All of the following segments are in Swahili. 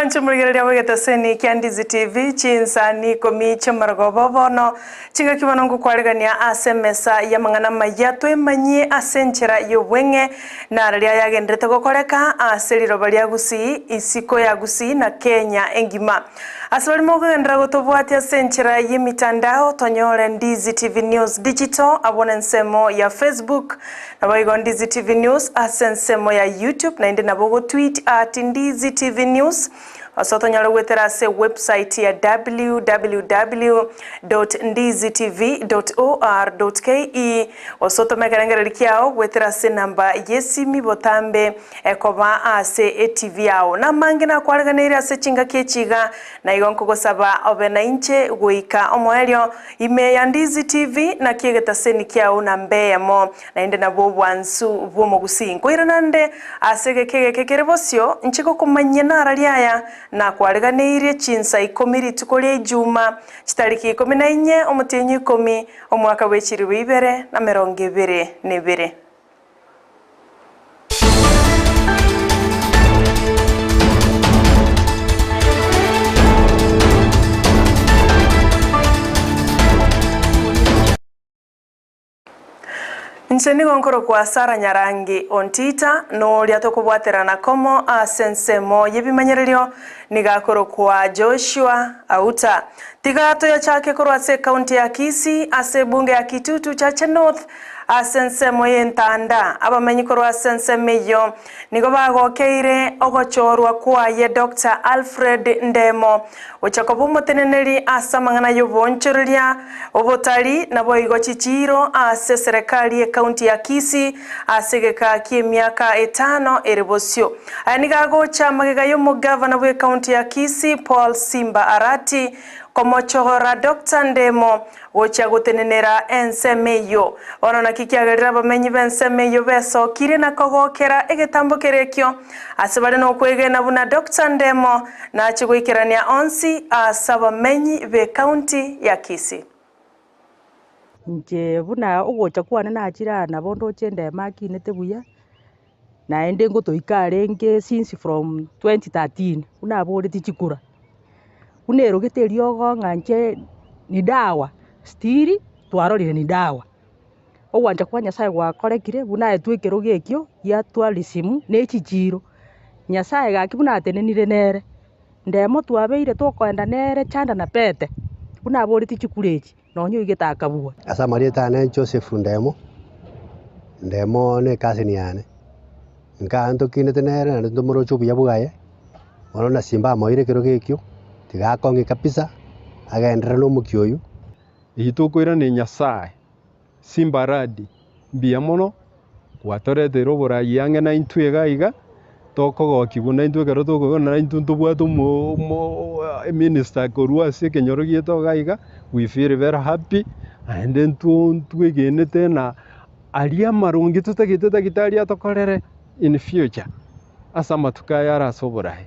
Tumanchu murigereria wegeta seni kia Ndizi TV Chinsa ni Ikomi chamaragobobono chinga kibanongo kwaregania ase mesa ya mangana mayatwe manye asenchera yobwenge na raria yagendete gokoreka ase liroba lia Gusii isiko ya Gusii na Kenya engima asabali mogendera gotobwati asenchera yemitandao tonyore Ndizi TV News Digital abone nsemo ya Facebook na baigo Ndizi TV News asensemo ya YouTube na inde nabogo tweet @Ndizi TV News asoto nyalo wetera se website ya www.ndizitv.or.ke osoto mekarengera kiao wetera se namba yesimi botambe ekoba ase TV yao na mangina kwaleganira ase chinga kechiga na igonko gosaba obena inche goika omoelio ime ya Ndizi TV na kiegeta seni kiao na mbeyamo na inde nabo bwansu bwomo Gusii nkoiranande asege kekerebosio nchiko kumanyena raliaya na kwareganirie Chinsa Ikomi tukolie Juma chitariki 14 omutenyi 10 omwaka w'ekiri 2022. Ncheni gonkoro kwa Sara Nyarangi Ontita no liatokobwaterana komo asensemo yebimanyererio nigakoro kwa Joshua Auta tigato ya chake korwase county ya Kisii ase bunge ya Kitutu chache North asensemo yentanda abamenyi korwase nsemeyo nigo bagokeire ogochorwa kwa ye Dr. Alfred Ndemo ochakobumo teneneri asamangana yobonchoreria obotali nabo igochichiro ase serikali ya county ya Kisii asegeka kie miaka 5 erebosio anigagocha magega yo mugavana we county ya Kisii Paul Simba Arati komochora Dr. Ndemo wocha gutenenera ensemeyo onona kikiagerera bamenyi bensemeyo beso kire na kogokera egetambokerekyo asebale no kwegena buna Dr. Ndemo na chigwikirania onsi asabamenyi be county ya Kisii nje buna ogocha kwane na achira na bondo chende makinete buya na ende ngotoikarenge since from 2013 una bore tichikura unero geteriogo nganje ni dawa stiri twarorire ni dawa ogwanja kwa Nyasaye gwakorekire buna etwekero gekyo ya twalisimu nechichiro Nyasaye gaki buna atenenire nere Ndemo twabeire tokwenda nere chanda na pete buna bore tichikurechi nonyo igetakabua asa marieta ne Joseph Ndemo ne kasini yane nkanto kinete nere na ndomoro chobuya bugaye ona simba moire kero gekyo tigakonge kabisa agendera no mukioyu ihitukwira ni Nyasaye Simba radi mbia mono kwatorete robora yange na intwega iga tokogokibuna intwegero tokogona intuntu bwatu mo minister korua se kenyorogie togaiga we feel very happy and then twigenete na alia marungi tutagite tagitaria tokorere in future asa matukaya arasoburahe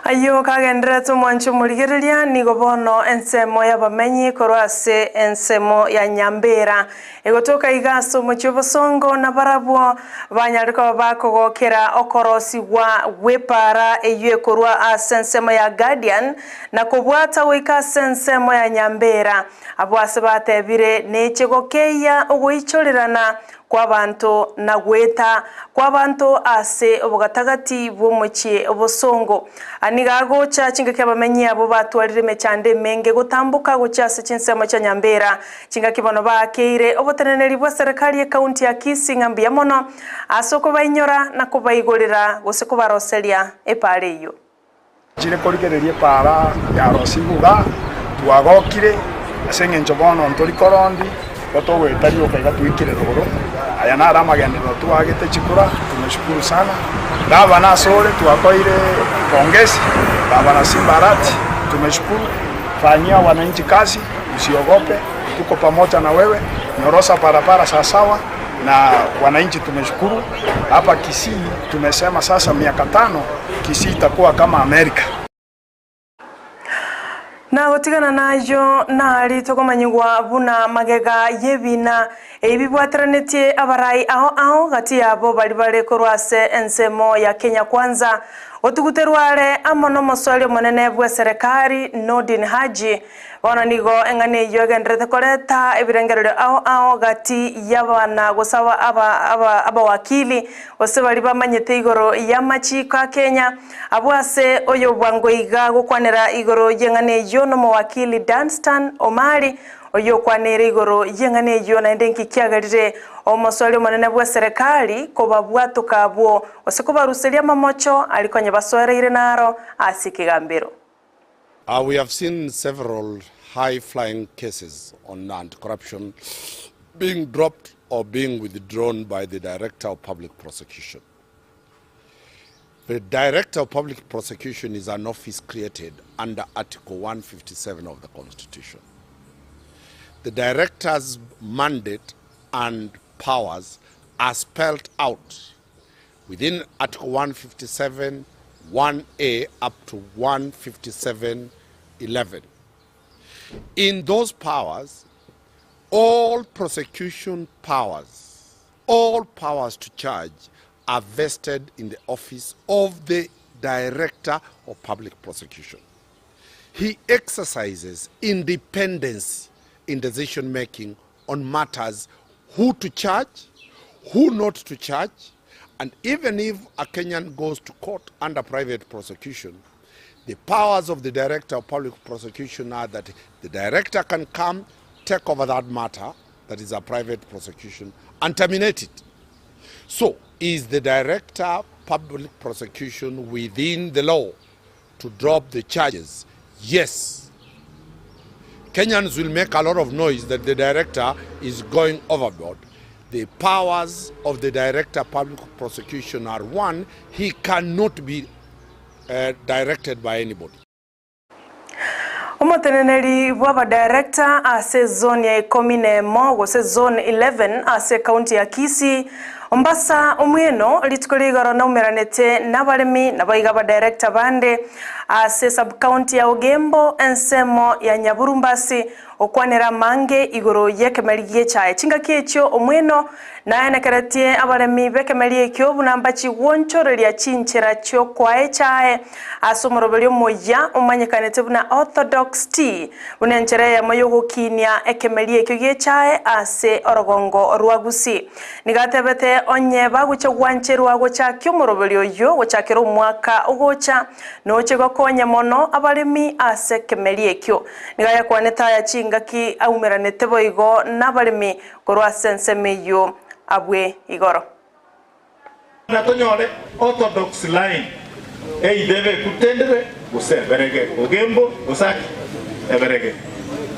ayo kagendera tumwanchu murigereria nigobono ensemo yabamenyi korwase ensemo ya Nyambira egotoka igaso muchobosongo na barabwo banyariko bakogokera okorosi wa wepara eywe korwa asensemo ya Guardian na kobwata wika sensemo ya Nyambira abwase batebire nechegokeya ogoichorerana kwa bantu na gweta kwa bantu ase obugatagati bwomuchie obosongo anigago cha chinga kyabamenyi abo batwarire mechande menge gutambuka guchase chinsemo cha Nyambira chinga kibono bakeire oboteneneri bwa serikali ya county ya Kisii ngambia mono asoko bainyora na kubaigorera gose kubaroseria epare iyo chire korigererie para ya rosibuga twagokire asenge nchobono ntori korondi otogwetari okaiga twikire roro aya nara magendero twagete chikura tumeshukuru sana baba na sore twakoire pongezi baba na Simba Arati tumeshukuru fanyia wananchi kazi usiogope tuko pamoja na wewe nyorosa parapara sawa na wananchi tumeshukuru hapa Kisii tumesema sasa miaka 5 Kisii itakuwa kama Amerika. Na gutigana nayo nari tukomanyigwa buna magega yebina ebibwatiranetie abarai aho gati yabo bari kurwase ensemo ya Kenya Kwanza otuguterware amono moswali monene bwa serikali Nordin Haji wana nigo engane yogendrete koreta ebirengerero aho gati yabana gusaba aba wakili ose bari bamanyete igoro yamachika Kenya abwase oyo bwangoiga gukwanira igoro yengane yo no mowakili Danstan Omari oyo kwanira igoro yengane yo na ndenki kiagarire omoswali monene bwa serikali kobabwatuka bwo ose kobaruseria mamocho alikonye basoreire naro asikigambiro. We have seen several high-flying cases on anti-corruption being dropped or being withdrawn by the Director of Public Prosecution. The Director of Public Prosecution is an office created under Article 157 of the Constitution. The Director's mandate and powers are spelled out within Article 157 1A up to 157(11). In those powers, all prosecution powers, all powers to charge are vested in the office of the Director of Public Prosecution. He exercises independence in decision making on matters who to charge, who not to charge, and even if a Kenyan goes to court under private prosecution, the powers of the Director of Public Prosecution are that the Director can come, take over that matter, that is a private prosecution, and terminate it. So, is the Director of Public Prosecution within the law to drop the charges? Yes. Kenyans will make a lot of noise that the Director is going overboard. The powers of the Director of Public Prosecution are one, he cannot be directed by anybody. Omoteneneri bwa director ase zone ya Ikomi nemo gose zone 11 ase county ya Kisii Ombasa omweno litikoligaro na umeranete nabalemi nabaiga ba director bande ase sub county ya Ogembo ensemo ya Nyaburumbasi okwanera mange igoro yekemeligie chae chinga kiecho omweno naene karatie abalemi bekemelie kyo bunambachi wonchoreria chinchera cyo kwae chae asomorobelio moya omanyekanete buna orthodox tea bunenchere ya moyo kinia ekemelie kyo ye chae ase orogongo rwa Gusii nigatebete onye bagucha gwancherwa gocha kyo morobelio yo gochakero mwaka ogocha noche gokonye mono abalemi ase kemelie kyo nigaya kwaneta ya ngaki aumeranete boigo nabalimi korwa sensemeyo abwe igoro na tonyore orthodox line debe kutendere guseberege Ogembo gusaki eberege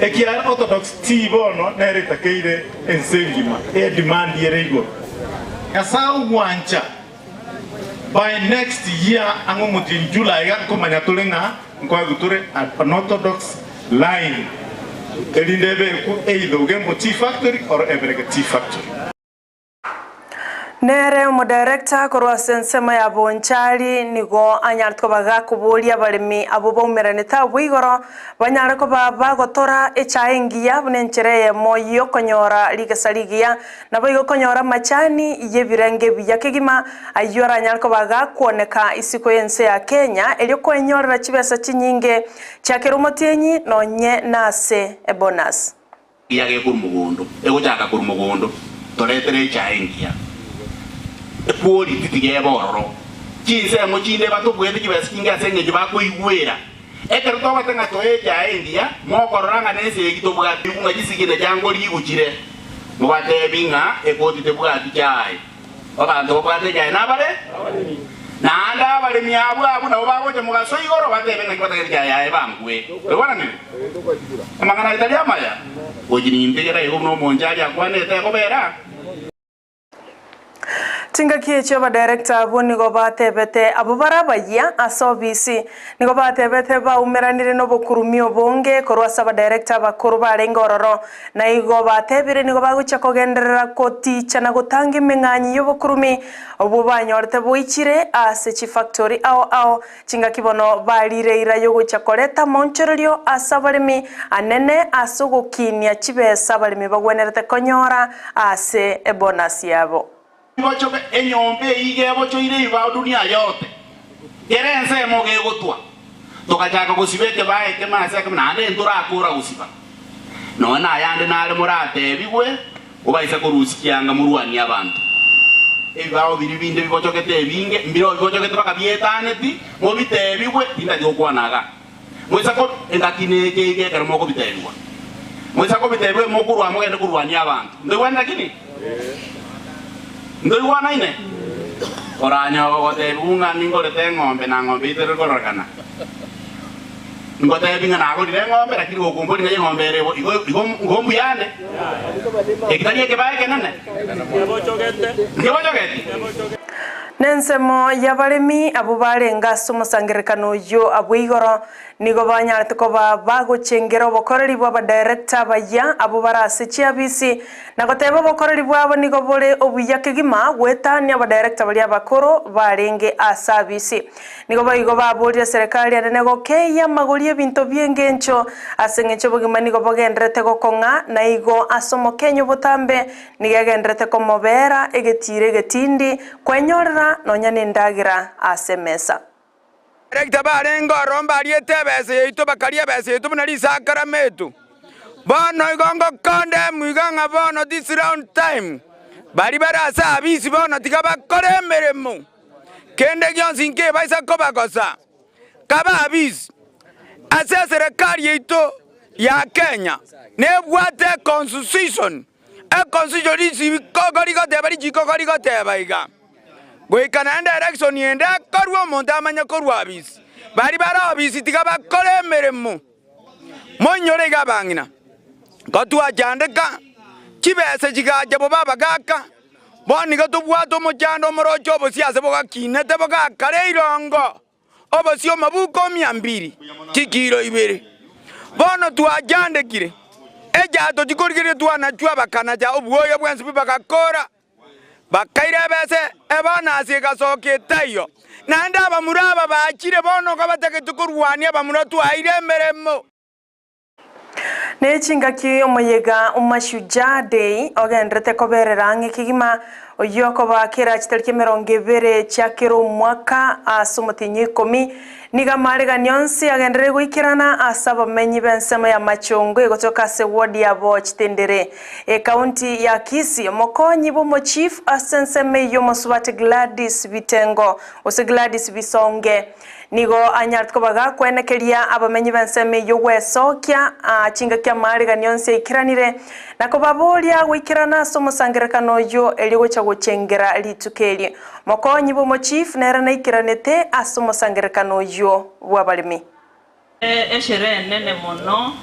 ekia orthodox tibono nerita keire ensengima demand yerego asau wancha by next year angomuti in July yakomanya tulenga ngwa guture an orthodox line elindebe ku Ogembo tea factory or eberege tea factory. Nere mo director korwa sensema ya bonchari nigo anyartko baga kubulia balimi abo bomeraneta bwigoro banyarko baba gotora echaengia bunenchereye moyo konyora ligesaligia na boigo konyora machani yebirenge biyakegima ayora anyarko baga kuoneka isiko yense ya Kenya elio kwenyorera chibesa chinyinge chakerumotienyi nonye nase bonus yage kurumugondo egochaka kurumugondo toretere echaengia epoli titige bororo Chinsa mochinde batubwete kibasi kinga senge bakoigwera ekerto batanga toeja India mokoranga nese egitobwa kunga gisigine jango ligukire mubate binga ekoti tebwa tijaye abantu bwate jaye nabale nanda bale myabwa abuna obagoje mugaso igoro batebe ngibata jaye bangwe ubona nini amangana italia maya ojini integera yugo no monjali akwane te kobera Tinga kicho ba director abo nigo batebete abo barabaya asobisi nigo batebete ba umeranire no bokurumi obonge korwasa ba director bakuru barengororo na igo batebire nigo bagucha kogenderera koticha na gutanga imenganyi yobokurumi obo banyorete boichire ase chi factory ao tinga kibono barire ira yogucha koleta monchorero asabarimi anene asugukinia chibesa barimi bagwenerete konyora ase ebonus yabo bocho enyombe ige bocho ire iba dunia yote kerense moge gotwa tukachaka gusibete bae ke mase ke nande ndura akura gusiba no na yande nale murate bigwe ubaisa kurusikianga muruani abantu ebao biribinde bibocho kete binge mbiro bibocho kete bakabietane ti mo bite bigwe tinda jokwanaga mwesa ko endakine ke kero moko bitewa mwesa ko bitewe mokurwa mogende kuruani abantu ndwanda kini ndoi wana ine oranya ogote bunga ningole te ngombe na ngombe itere kororkana ngote binga na agorire ngombe lakini okomboni ngai ngombe rebo igo ngombu yane ekitani ke bae kenane ngebochogete Nensemo yabaremi abo barenga sumusangirikano yo abwigoro nigo banyarete ko bagochengera obokoreri bwa ba director baya abo barase chiabisi nagoteba obokoreri bwabo nigo bole obuyakegima gwetania ba director bali abakoro barenge asabisi nigo bayigo babolya serikali anene gokeya magoli ebinto byengencho asengecho bugima nigo bogenderete gokonga na igo asomokenyo botambe nigagenderete komobera egetire getindi kwenyorera nonyane ndagira asemesa Rekta barengo romba riete bese yito bakaria bese yito bunali sakara metu bono igongo konde muiganga bono this round time bari barasa abisi bono tigaba kore meremo kende gyonsinke baisa kobakosa kaba abisi ase serikali yito ya Kenya ne bwate constitution isi kokorigo tebari jikokorigo tebaiga Gwekana election yende korwa monta amanya korwa abisi bari bara abisi tigaba kore meremo monyore gabangina gotwa jandeka kibese jigaje bo baba gaka boni goto bwato mojando morocho bosiase boga kinete boga kare irongo obosio mabuko 200 kikiro ibere bono twajandekire ejato tikorigire twana chwa bakana ja obwoyo bwensi bibakakora bakaire bese ebana asiga soke tayo nanda abamuraba bakire bono kabatake tukurwani abamuratu aire meremo nechinga ki omuyega umashuja day ogendrete koberera ngikigima oyoko bakira chitariki 20 chakiro mwaka asumutinyi Ikomi niga marega nyonsi agendere gwikirana asaba menyi bensema ya machongo egotoka se ward ya bo chitendere county ya Kisii mokonyi bo chief asenseme yo mosubate Gladys Bitengo ose Gladys Bisonge nigo anyart ko baga kwenekeria abamenyi benseme yo wesokia chinga kya marega nyonsi ikiranire nako babolia gwikirana somusangirekano yo eligo chagochengera litukeli mokonyi bo chief nera na ikiranete asomusangirekano yo wabalimi eshere nene mono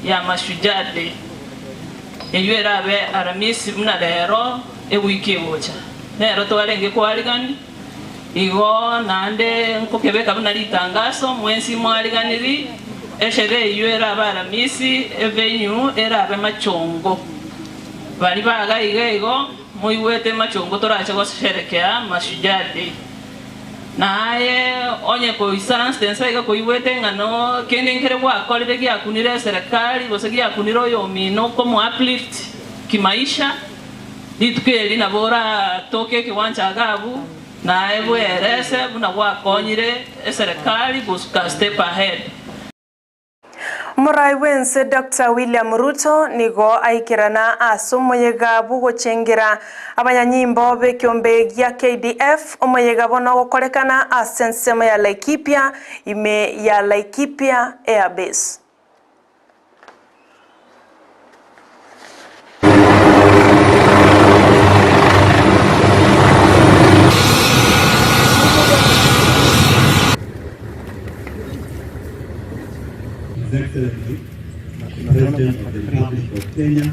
ya mashujade eyera be aramisi muna lero ewiki bocha lero twarenge kwaligani igo nande nkokebeka buna litangaso mwensi mwaliganiri eshere eyera ba aramisi evenue era be machongo bali baga igego muiwete machongo torache gosherekea mashujade naye onye ko isanse tensa iga ko iwete ngano kende nkere kwa kolide kia kunire serikali bosegia kuniro yo mino como uplift kimaisha ditukeli na bora toke kiwanja gabu na ebu erese buna wa konyire serikali buska step ahead Murai wense Dr. William Ruto nigo aikirana asumuyega bugo chengera abanyanyimbo bekyombe ya KDF omuyega bono gokorekana asensemo ya Laikipia ime ya Laikipia Airbase Excellency, President of the Republic of Kenya.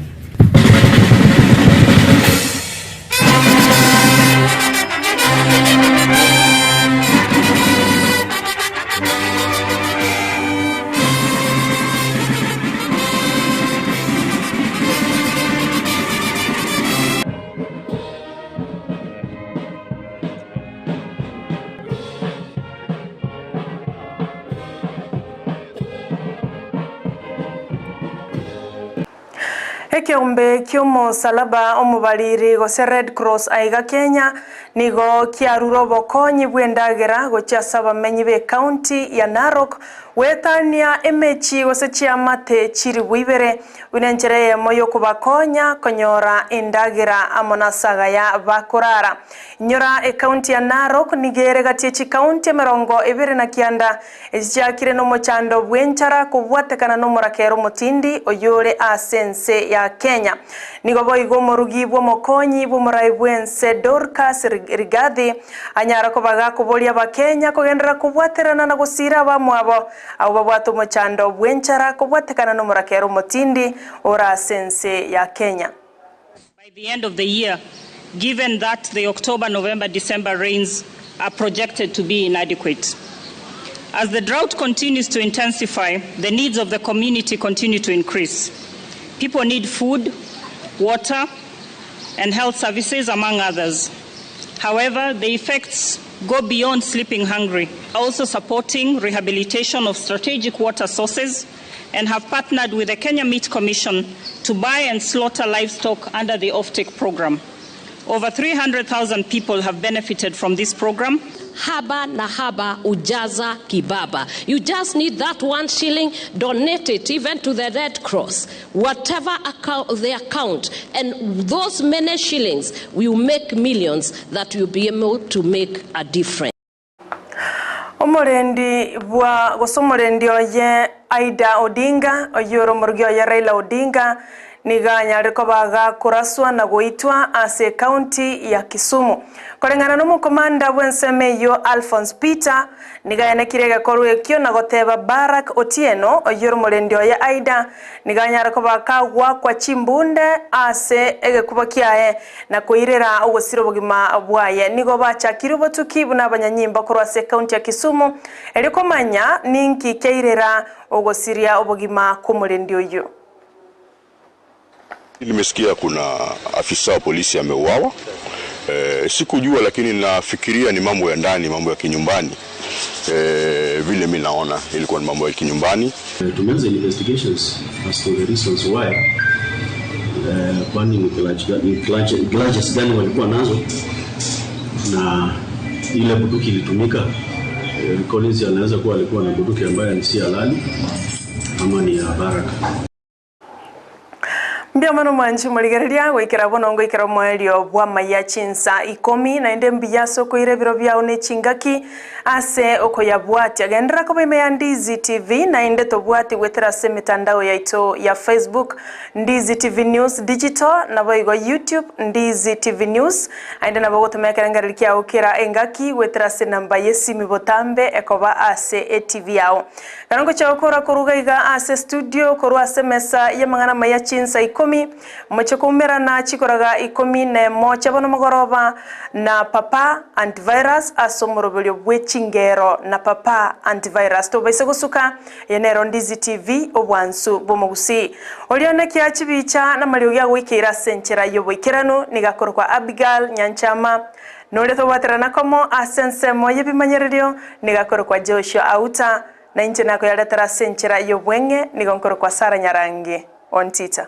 kiombe kiomusalaba omubaliri gose Red Cross aiga Kenya nigo kiaruro bokonyi bwendagera gochasa bamenyi be county ya Narok wetania emechi gose chiamate chiri bwibere unenchereye moyo kubakonya konyora endagera amonasaga ya bakorara nyora e county ya Narok nigere gatie chi county merongo ebere na kianda echiakire no mochando bwenchara kubwatekana no murakero mutindi oyore asense ya Kenya nigo boigo morugi bwo mokonyi bwo muraibwense Dorcas Rigathi anyara kobaga kubolia ba Kenya kugendera kubwaterana na gusira bamwabo abo babwato mochando bwenchara kubwatekana no murakero mutindi ora sense ya Kenya. By the end of the year, given that the October, November, December rains are projected to be inadequate. As the drought continues to intensify, the needs of the community continue to increase. People need food, water, and health services, among others. However, the effects go beyond sleeping hungry, also supporting rehabilitation of strategic water sources, and have partnered with the Kenya Meat Commission to buy and slaughter livestock under the offtake program. Over 300,000 people have benefited from this program. Haba na haba ujaza kibaba. You just need that 1 shilling, donate it even to the Red Cross, whatever account they account, and those many shillings will make millions that will be able to make a difference. Omorendi bwa gosomorendi oye Aida Odinga oyoro morgyo ya Raila Odinga niganya riko baga kuraswa na goitwa ase county ya Kisumu korengana no mukomanda bwensemeyo Alphonse Peter niganya kirega korwe kyo na goteba Barack Otieno oyoro morendi oye Aida niganya riko bakagwa kwa chimbunde ase ege kubakiae na kuirera ogosiro bugima bwaye nigo bacha kirubotuki buna abanyanyimba korwa ase county ya Kisumu eliko manya ninki keirera ogosiria obugima kumurendi oyo. Nimesikia kuna afisa wa polisi ameuawa. Sikujua lakini nafikiria ni mambo ya ndani, mambo ya kinyumbani. Vile mimi naona ilikuwa ni mambo ya kinyumbani. Tumeanza investigations as to the reasons why kwani grudges gani walikuwa nazo na ile bunduki ilitumika. Collins anaweza kuwa alikuwa na bunduki ambayo si halali ama ni ya Baraka. Mbia mano mwanchi maligereria gwikira bonongo ikira mwerio bwa Amayia Chinsa Ikomi na ende mbia soko irebiro bya one chingaki ase okoyabwati agendera ko bime ya Ndizi TV na ende tobwati gwetera se mitandao yaito ya Facebook Ndizi TV News Digital na boigo YouTube Ndizi TV News ende na bogo tumekera ngarikia okira engaki gwetera se namba yesimi botambe ekoba ase TV yao kanongo chakora koruga iga ase studio koru ase mesa yamangana Amayia Chinsa Ikomi mchekumera na chikoraga Ikomi ne mocha bono mogoroba na papa antivirus asomorobelyo bwechingero na papa antivirus to baise gusuka yenero Ndizi TV obwansu bomugusi olione kyachibicha na malio ya wikira senchera yoboikirano nigakorwa Abigail Nyanchama nole to waterana komo asense moye bimanyererio nigakorwa Joshua Auta na inje nako yaletera senchera yobwenge nigonkorwa Sara Nyarangi Ontita.